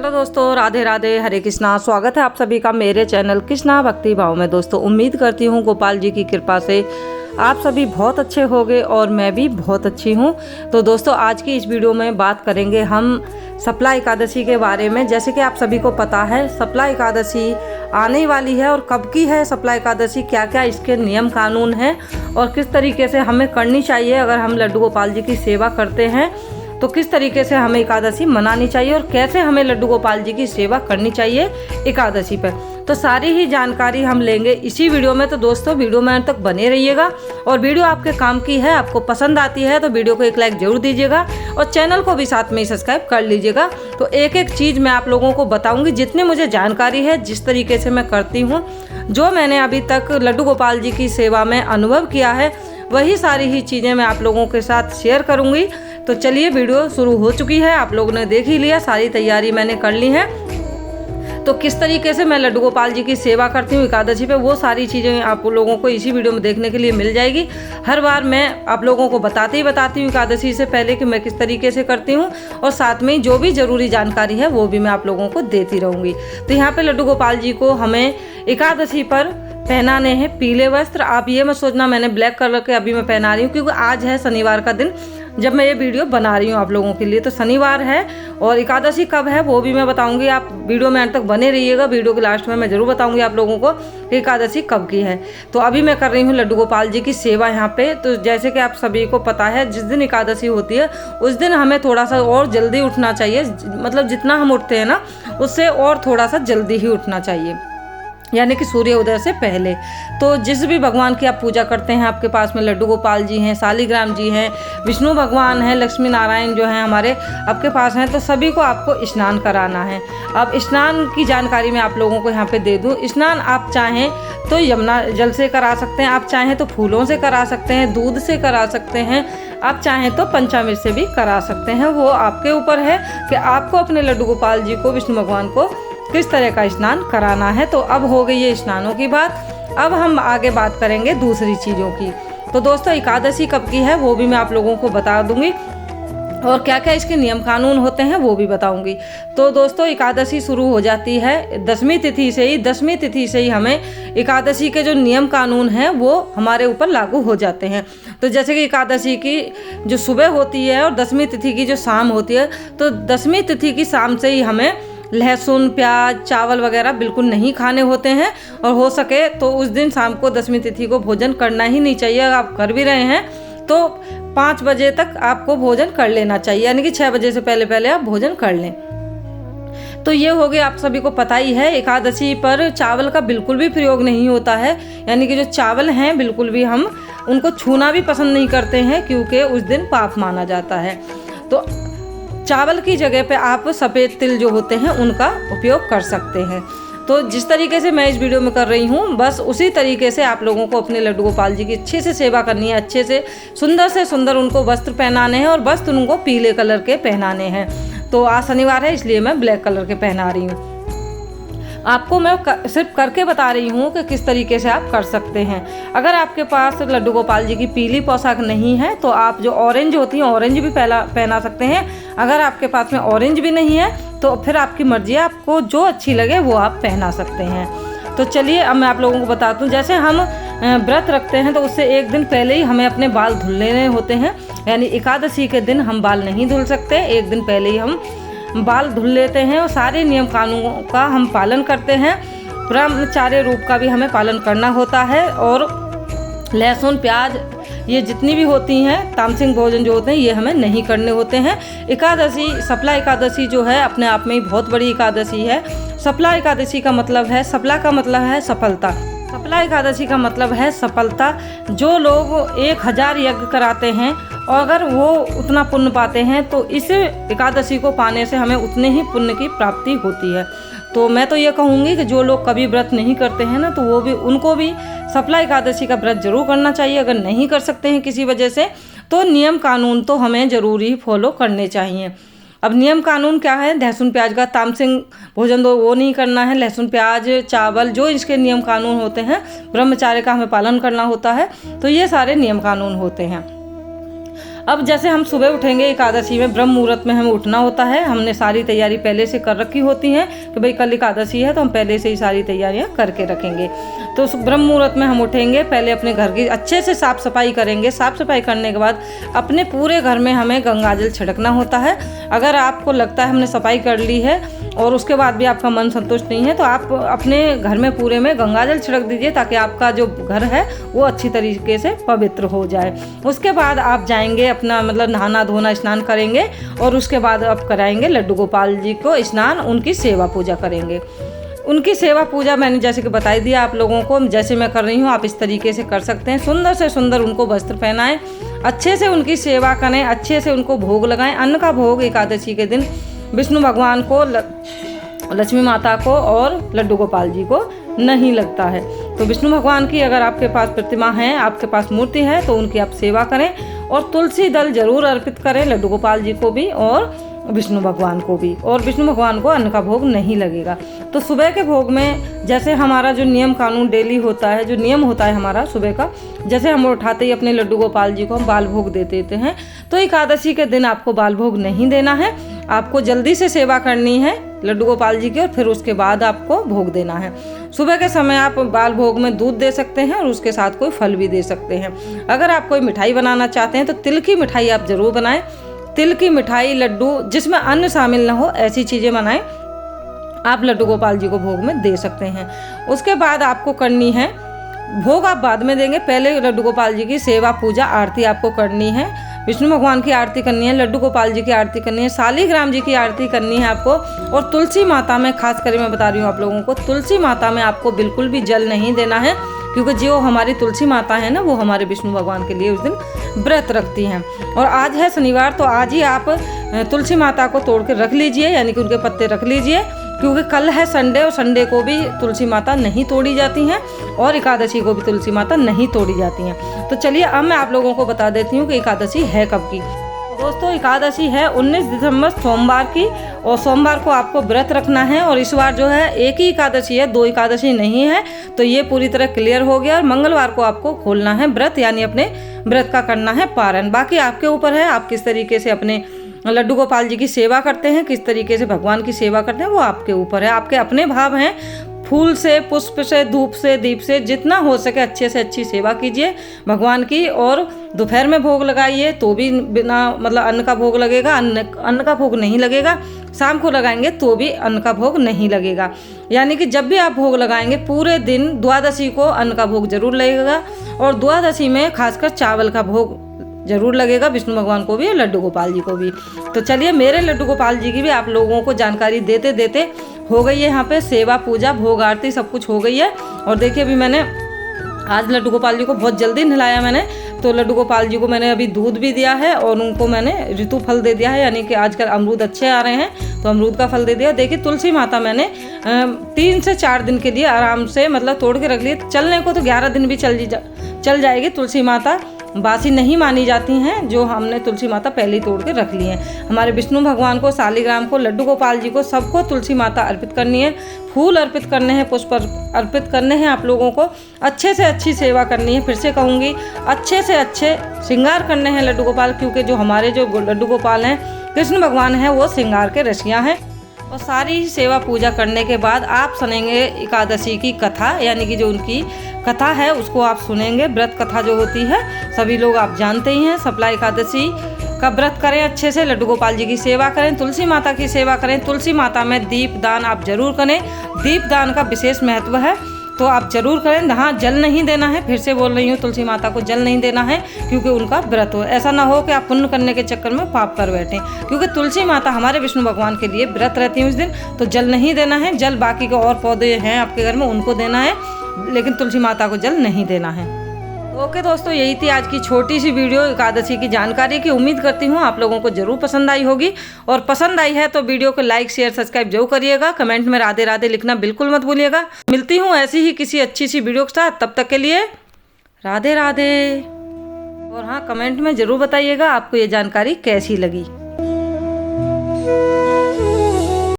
चलो दोस्तों, राधे राधे, हरे कृष्णा। स्वागत है आप सभी का मेरे चैनल कृष्णा भक्ति भाव में। दोस्तों उम्मीद करती हूँ गोपाल जी की कृपा से आप सभी बहुत अच्छे होंगे और मैं भी बहुत अच्छी हूँ। तो दोस्तों आज की इस वीडियो में बात करेंगे हम सप्ला एकादशी के बारे में। जैसे कि आप सभी को पता है सप्ला एकादशी आने वाली है और कब की है सप्ला एकादशी, क्या क्या इसके नियम कानून हैं और किस तरीके से हमें करनी चाहिए। अगर हम लड्डू गोपाल जी की सेवा करते हैं तो किस तरीके से हमें एकादशी मनानी चाहिए और कैसे हमें लड्डू गोपाल जी की सेवा करनी चाहिए एकादशी पर, तो सारी ही जानकारी हम लेंगे इसी वीडियो में। तो दोस्तों वीडियो में अंत तक बने रहिएगा और वीडियो आपके काम की है, आपको पसंद आती है तो वीडियो को एक लाइक जरूर दीजिएगा और चैनल को भी साथ में ही सब्सक्राइब कर लीजिएगा। तो एक एक चीज़ मैं आप लोगों को बताऊंगी, जितनी मुझे जानकारी है, जिस तरीके से मैं करती हूँ, जो मैंने अभी तक लड्डू गोपाल जी की सेवा में अनुभव किया है, वही सारी ही चीज़ें मैं आप लोगों के साथ शेयर करूँगी। तो चलिए वीडियो शुरू हो चुकी है, आप लोगों ने देख ही लिया, सारी तैयारी मैंने कर ली है। तो किस तरीके से मैं लड्डू गोपाल जी की सेवा करती हूँ एकादशी पे, वो सारी चीज़ें आप लोगों को इसी वीडियो में देखने के लिए मिल जाएगी। हर बार मैं आप लोगों को बताती हूँ एकादशी से पहले कि मैं किस तरीके से करती हूँ और साथ में जो भी ज़रूरी जानकारी है वो भी मैं आप लोगों को देती रहूँगी। तो यहाँ पे लड्डू गोपाल जी को हमें एकादशी पर पहनाने हैं पीले वस्त्र। आप ये मत सोचना मैंने ब्लैक कलर के अभी मैं पहना रही हूँ, क्योंकि आज है शनिवार का दिन जब मैं ये वीडियो बना रही हूँ आप लोगों के लिए। तो शनिवार है और एकादशी कब है वो भी मैं बताऊंगी, आप वीडियो में अंत तक बने रहिएगा। वीडियो के लास्ट में मैं ज़रूर बताऊंगी आप लोगों को कि एकादशी कब की है। तो अभी मैं कर रही हूँ लड्डू गोपाल जी की सेवा यहाँ पे। तो जैसे कि आप सभी को पता है जिस दिन एकादशी होती है उस दिन हमें थोड़ा सा और जल्दी उठना चाहिए, मतलब जितना हम उठते हैं ना उससे और थोड़ा सा जल्दी ही उठना चाहिए, यानी कि सूर्य उदय से पहले। तो जिस भी भगवान की आप पूजा करते हैं, आपके पास में लड्डू गोपाल जी हैं, शालिग्राम जी हैं, विष्णु भगवान हैं, लक्ष्मी नारायण जो हैं हमारे आपके पास हैं, तो सभी को आपको स्नान कराना है। अब स्नान की जानकारी मैं आप लोगों को यहाँ पे दे दूँ। स्नान आप चाहें तो यमुना जल से करा सकते हैं, आप चाहें तो फूलों से करा सकते हैं, दूध से करा सकते हैं, आप चाहें तो पंचामृत से भी करा सकते हैं। वो आपके ऊपर है कि आपको अपने लड्डू गोपाल जी को, विष्णु भगवान को किस तरह का स्नान कराना है। तो अब हो गई ये स्नानों की बात। अब हम आगे बात करेंगे दूसरी चीज़ों की। तो दोस्तों एकादशी कब की है वो भी मैं आप लोगों को बता दूंगी और क्या क्या इसके नियम कानून होते हैं वो भी बताऊंगी। तो दोस्तों एकादशी शुरू हो जाती है दसवीं तिथि से ही। दसवीं तिथि से ही हमें एकादशी के जो नियम कानून हैं वो हमारे ऊपर लागू हो जाते हैं। तो जैसे कि एकादशी की जो सुबह होती है और दसवीं तिथि की जो शाम होती है, तो दसवीं तिथि की शाम से ही हमें लहसुन, प्याज, चावल वगैरह बिल्कुल नहीं खाने होते हैं और हो सके तो उस दिन शाम को दसवीं तिथि को भोजन करना ही नहीं चाहिए। अगर आप कर भी रहे हैं तो 5 बजे तक आपको भोजन कर लेना चाहिए, यानी कि 6 बजे से पहले पहले आप भोजन कर लें। तो ये हो गया, आप सभी को पता ही है एकादशी पर चावल का बिल्कुल भी प्रयोग नहीं होता है, यानी कि जो चावल हैं बिल्कुल भी हम उनको छूना भी पसंद नहीं करते हैं, क्योंकि उस दिन पाप माना जाता है। तो चावल की जगह पे आप सफ़ेद तिल जो होते हैं उनका उपयोग कर सकते हैं। तो जिस तरीके से मैं इस वीडियो में कर रही हूँ बस उसी तरीके से आप लोगों को अपने लड्डू गोपाल जी की अच्छे से सेवा करनी है, अच्छे से सुंदर उनको वस्त्र पहनाने हैं और वस्त्र उनको पीले कलर के पहनाने हैं। तो आज शनिवार है इसलिए मैं ब्लैक कलर के पहना रही हूँ। आपको मैं सिर्फ करके बता रही हूँ कि किस तरीके से आप कर सकते हैं। अगर आपके पास लड्डू गोपाल जी की पीली पोशाक नहीं है तो आप जो ऑरेंज होती हैं ऑरेंज भी पहना सकते हैं। अगर आपके पास में ऑरेंज भी नहीं है तो फिर आपकी मर्जी है, आपको जो अच्छी लगे वो आप पहना सकते हैं। तो चलिए अब मैं आप लोगों को बताती हूँ। जैसे हम व्रत रखते हैं तो उससे एक दिन पहले ही हमें अपने बाल धुल लेने होते हैं, यानी एकादशी के दिन हम बाल नहीं धुल सकते, एक दिन पहले ही हम बाल धुल लेते हैं और सारे नियम कानूनों का हम पालन करते हैं। ब्रह्मचार्य रूप का भी हमें पालन करना होता है और लहसुन, प्याज ये जितनी भी होती हैं तामसिक भोजन जो होते हैं ये हमें नहीं करने होते हैं। एकादशी सप्ला एकादशी जो है अपने आप में ही बहुत बड़ी एकादशी है। सप्ला एकादशी का मतलब है, सप्ला का मतलब है सफलता, सप्ला एकादशी का मतलब है सफलता। जो लोग 1000 यज्ञ कराते हैं और अगर वो उतना पुण्य पाते हैं तो इस एकादशी को पाने से हमें उतने ही पुण्य की प्राप्ति होती है। तो मैं तो ये कहूँगी कि जो लोग कभी व्रत नहीं करते हैं ना तो वो भी, उनको भी सप्ला एकादशी का व्रत जरूर करना चाहिए। अगर नहीं कर सकते हैं किसी वजह से तो नियम कानून तो हमें ज़रूर ही फॉलो करने चाहिए। अब नियम कानून क्या है, लहसुन प्याज का तामसिक भोजन तो वो नहीं करना है, लहसुन प्याज चावल जो इसके नियम कानून होते हैं, ब्रह्मचार्य का हमें पालन करना होता है। तो ये सारे नियम कानून होते हैं। अब जैसे हम सुबह उठेंगे एकादशी में, ब्रह्म मुहूर्त में हमें उठना होता है। हमने सारी तैयारी पहले से कर रखी होती हैं कि भाई कल एकादशी है, तो हम पहले से ही सारी तैयारियां करके रखेंगे। तो ब्रह्म मुहूर्त में हम उठेंगे, पहले अपने घर की अच्छे से साफ़ सफाई करेंगे। साफ़ सफाई करने के बाद अपने पूरे घर में हमें गंगाजल छिड़कना होता है। अगर आपको लगता है हमने सफाई कर ली है और उसके बाद भी आपका मन संतुष्ट नहीं है, तो आप अपने घर में पूरे में गंगाजल छिड़क दीजिए, ताकि आपका जो घर है वो अच्छी तरीके से पवित्र हो जाए। उसके बाद आप जाएंगे अपना मतलब नहाना धोना स्नान करेंगे, और उसके बाद आप कराएंगे लड्डू गोपाल जी को स्नान, उनकी सेवा पूजा करेंगे। उनकी सेवा पूजा मैंने जैसे कि बताई दिया आप लोगों को, जैसे मैं कर रही हूँ आप इस तरीके से कर सकते हैं। सुंदर से सुंदर उनको वस्त्र पहनाएं, अच्छे से उनकी सेवा करें, अच्छे से उनको भोग लगाएं। अन्न का भोग एकादशी के दिन विष्णु भगवान को, लक्ष्मी माता को और लड्डू गोपाल जी को नहीं लगता है। तो विष्णु भगवान की अगर आपके पास प्रतिमा है, आपके पास मूर्ति है, तो उनकी आप सेवा करें और तुलसी दल जरूर अर्पित करें, लड्डू गोपाल जी को भी और विष्णु भगवान को भी। और विष्णु भगवान को अन्न का भोग नहीं लगेगा। तो सुबह के भोग में जैसे हमारा जो नियम कानून डेली होता है, जो नियम होता है हमारा सुबह का, जैसे हम उठाते ही अपने लड्डू गोपाल जी को हम बाल भोग दे देते हैं, तो एकादशी के दिन आपको बाल भोग नहीं देना है। आपको जल्दी से सेवा करनी है लड्डू गोपाल जी की, और फिर उसके बाद आपको भोग देना है। सुबह के समय आप बाल भोग में दूध दे सकते हैं और उसके साथ कोई फल भी दे सकते हैं। अगर आप कोई मिठाई बनाना चाहते हैं तो तिल की मिठाई आप ज़रूर बनाएं। तिल की मिठाई, लड्डू जिसमें अन्न शामिल ना हो, ऐसी चीज़ें बनाएं, आप लड्डू गोपाल जी को भोग में दे सकते हैं। उसके बाद आपको करनी है, भोग आप बाद में देंगे, पहले लड्डू गोपाल जी की सेवा पूजा आरती आपको करनी है। विष्णु भगवान की आरती करनी है, लड्डू गोपाल जी की आरती करनी है, शालिग्राम जी की आरती करनी है आपको। और तुलसी माता में खास कर मैं बता रही हूँ आप लोगों को, तुलसी माता में आपको बिल्कुल भी जल नहीं देना है, क्योंकि जो हमारी तुलसी माता है ना, वो हमारे विष्णु भगवान के लिए उस दिन व्रत रखती हैं। और आज है शनिवार, तो आज ही आप तुलसी माता को तोड़ के रख लीजिए, यानी कि उनके पत्ते रख लीजिए, क्योंकि कल है संडे और संडे को भी तुलसी माता नहीं तोड़ी जाती हैं और एकादशी को भी तुलसी माता नहीं तोड़ी जाती हैं। तो चलिए अब मैं आप लोगों को बता देती हूँ कि एकादशी है कब की। दोस्तों एकादशी है 19 दिसंबर सोमवार की, और सोमवार को आपको व्रत रखना है। और इस बार जो है एक ही एकादशी है, 2 एकादशी नहीं है, तो ये पूरी तरह क्लियर हो गया। और मंगलवार को आपको खोलना है व्रत, यानी अपने व्रत का करना है पारण। बाकी आपके ऊपर है, आप किस तरीके से अपने लड्डू गोपाल जी की सेवा करते हैं, किस तरीके से भगवान की सेवा करते हैं, वो आपके ऊपर है। आपके अपने भाव हैं, फूल से, पुष्प से, धूप से, दीप से, जितना हो सके अच्छे से अच्छी सेवा कीजिए भगवान की। और दोपहर में भोग लगाइए तो भी बिना मतलब अन्न का भोग लगेगा, अन्न का भोग नहीं लगेगा। शाम को लगाएंगे तो भी अन्न का भोग नहीं लगेगा। यानी कि जब भी आप भोग लगाएंगे पूरे दिन, द्वादशी को अन्न का भोग जरूर लगेगा, और द्वादशी में खासकर चावल का भोग जरूर लगेगा, विष्णु भगवान को भी और लड्डू गोपाल जी को भी। तो चलिए मेरे लड्डू गोपाल जी की भी आप लोगों को जानकारी देते देते हो गई है। यहाँ पे सेवा पूजा, भोग आरती सब कुछ हो गई है। और देखिए अभी मैंने आज लड्डू गोपाल जी को बहुत जल्दी नहलाया मैंने, तो लड्डू गोपाल जी को मैंने अभी दूध भी दिया है और उनको मैंने ऋतु फल दे दिया है, यानी कि आजकल अमरूद अच्छे आ रहे हैं तो अमरूद का फल दे दिया। देखिए तुलसी माता मैंने 3 से 4 दिन के लिए आराम से मतलब तोड़ के रख ली। चलने को तो 11 दिन भी चल जाएगी, तुलसी माता बासी नहीं मानी जाती हैं, जो हमने तुलसी माता पहले ही तोड़ के रख ली हैं। हमारे विष्णु भगवान को, शालिग्राम को, लड्डू गोपाल जी को, सबको तुलसी माता अर्पित करनी है। फूल अर्पित करने हैं, पुष्प अर्पित करने हैं। आप लोगों को अच्छे से अच्छी सेवा करनी है। फिर से कहूँगी, अच्छे से अच्छे श्रृंगार करने हैं लड्डू गोपाल, क्योंकि जो हमारे जो लड्डू गोपाल हैं, कृष्ण भगवान हैं, वो श्रृंगार के रसिया हैं। और सारी सेवा पूजा करने के बाद आप सुनेंगे एकादशी की कथा, यानी कि जो उनकी कथा है उसको आप सुनेंगे। व्रत कथा जो होती है सभी लोग आप जानते ही हैं। सप्ला एकादशी का व्रत करें, अच्छे से लड्डू गोपाल जी की सेवा करें, तुलसी माता की सेवा करें। तुलसी माता में दीप दान आप जरूर करें, दीप दान का विशेष महत्व है, तो आप जरूर करें। हाँ, जल नहीं देना है, फिर से बोल रही हूँ, तुलसी माता को जल नहीं देना है, क्योंकि उनका व्रत हो। ऐसा ना हो कि आप पुण्य करने के चक्कर में पाप कर बैठें, क्योंकि तुलसी माता हमारे विष्णु भगवान के लिए व्रत रहती है उस दिन, तो जल नहीं देना है। जल बाकी के और पौधे हैं आपके घर में उनको देना है, लेकिन तुलसी माता को जल नहीं देना है। ओके दोस्तों, यही थी आज की छोटी सी वीडियो एकादशी की जानकारी की। उम्मीद करती हूँ आप लोगों को जरूर पसंद आई होगी, और पसंद आई है तो वीडियो को लाइक शेयर सब्सक्राइब जरूर करिएगा। कमेंट में राधे राधे लिखना बिल्कुल मत भूलिएगा। मिलती हूँ ऐसी ही किसी अच्छी सी वीडियो के साथ, तब तक के लिए राधे राधे। और हाँ, कमेंट में जरूर बताइएगा आपको ये जानकारी कैसी लगी।